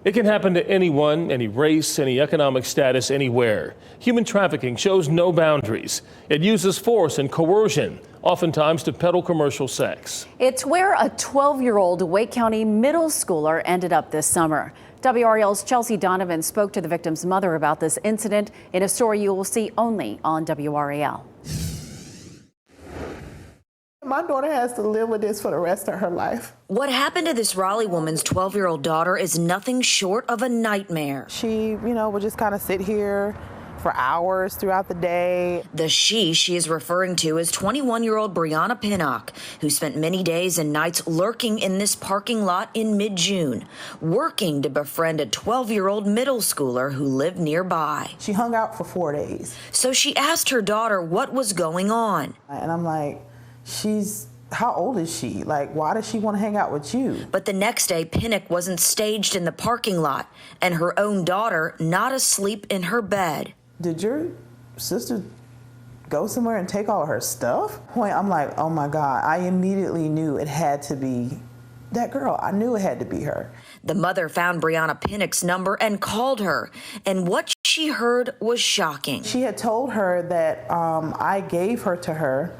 It can happen to anyone, any race, any economic status, anywhere. Human trafficking shows no boundaries. It uses force and coercion, oftentimes to peddle commercial sex. It's where a 12-year-old Wake County middle schooler ended up this summer. WRAL's Chelsea Donovan spoke to the victim's mother about this incident in a story you will see only on WRAL. My daughter has to live with this for the rest of her life. What happened to this Raleigh woman's 12-year-old daughter is nothing short of a nightmare. She, would just kind of sit here for hours throughout the day. The she is referring to is 21-year-old Brianna Pinnock, who spent many days and nights lurking in this parking lot in mid-June, working to befriend a 12-year-old middle schooler who lived nearby. She hung out for 4 days. So she asked her daughter what was going on. And I'm like, how old is she? Like, why does she want to hang out with you? But the next day, Pinnock wasn't staged in the parking lot, and her own daughter not asleep in her bed. Did your sister go somewhere and take all of her stuff? I'm like, oh my God. I immediately knew it had to be that girl. I knew it had to be her. The mother found Brianna Pinnock's number and called her, and what she heard was shocking. She had told her that I gave her to her,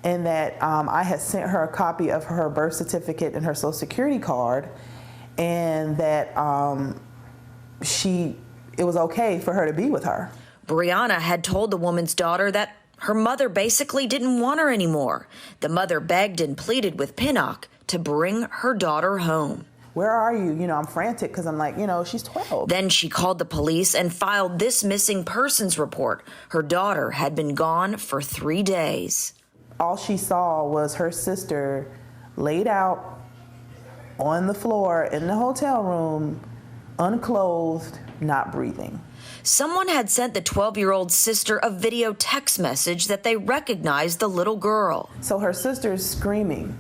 and that I had sent her a copy of her birth certificate and her social security card, and that it was okay for her to be with her. Brianna had told the woman's daughter that her mother basically didn't want her anymore. The mother begged and pleaded with Pinnock to bring her daughter home. Where are you? I'm frantic because I'm like, she's 12. Then she called the police and filed this missing persons report. Her daughter had been gone for 3 days. All she saw was her sister laid out on the floor in the hotel room, unclothed, not breathing. Someone had sent the 12-year-old sister a video text message that they recognized the little girl. So her sister's screaming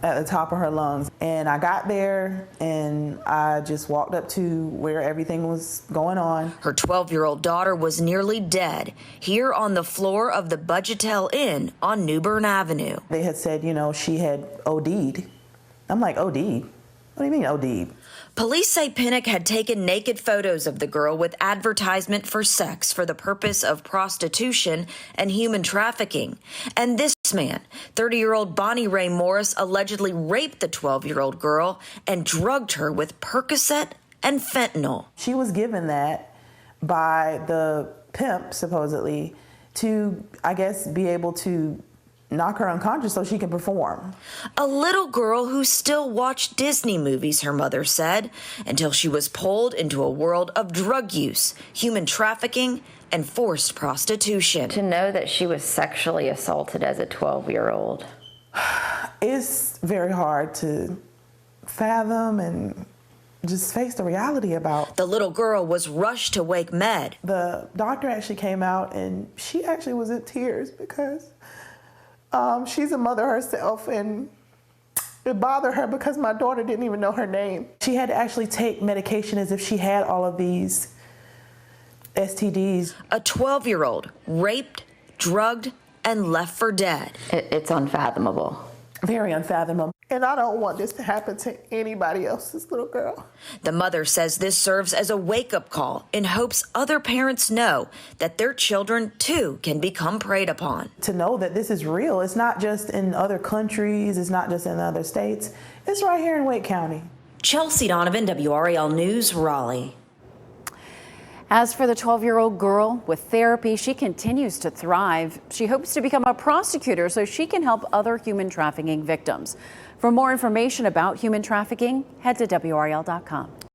at the top of her lungs. And I got there and I just walked up to where everything was going on. Her 12-year-old daughter was nearly dead here on the floor of the Budgetel Inn on New Bern Avenue. They had said, she had OD'd. I'm like, OD'd? What do you mean OD'd? Police say Pinnock had taken naked photos of the girl with advertisement for sex for the purpose of prostitution and human trafficking. And this man, 30-year-old Bonnie Ray Morris, allegedly raped the 12-year-old girl and drugged her with Percocet and fentanyl. She was given that by the pimp, supposedly, to, I guess, be able to knock her unconscious so she can perform. A little girl who still watched Disney movies, her mother said, until she was pulled into a world of drug use, human trafficking, and forced prostitution. To know that she was sexually assaulted as a 12-year-old. It's very hard to fathom and just face the reality about. The little girl was rushed to Wake Med. The doctor actually came out and she actually was in tears because she's a mother herself, and it bothered her because my daughter didn't even know her name. She had to actually take medication as if she had all of these STDs. A 12-year-old raped, drugged, and left for dead. It's unfathomable. Very unfathomable. And I don't want this to happen to anybody else's little girl. The mother says this serves as a wake-up call in hopes other parents know that their children, too, can become preyed upon. To know that this is real. It's not just in other countries. It's not just in other states. It's right here in Wake County. Chelsea Donovan, WRAL News, Raleigh. As for the 12-year-old girl, with therapy, she continues to thrive. She hopes to become a prosecutor so she can help other human trafficking victims. For more information about human trafficking, head to WRAL.com.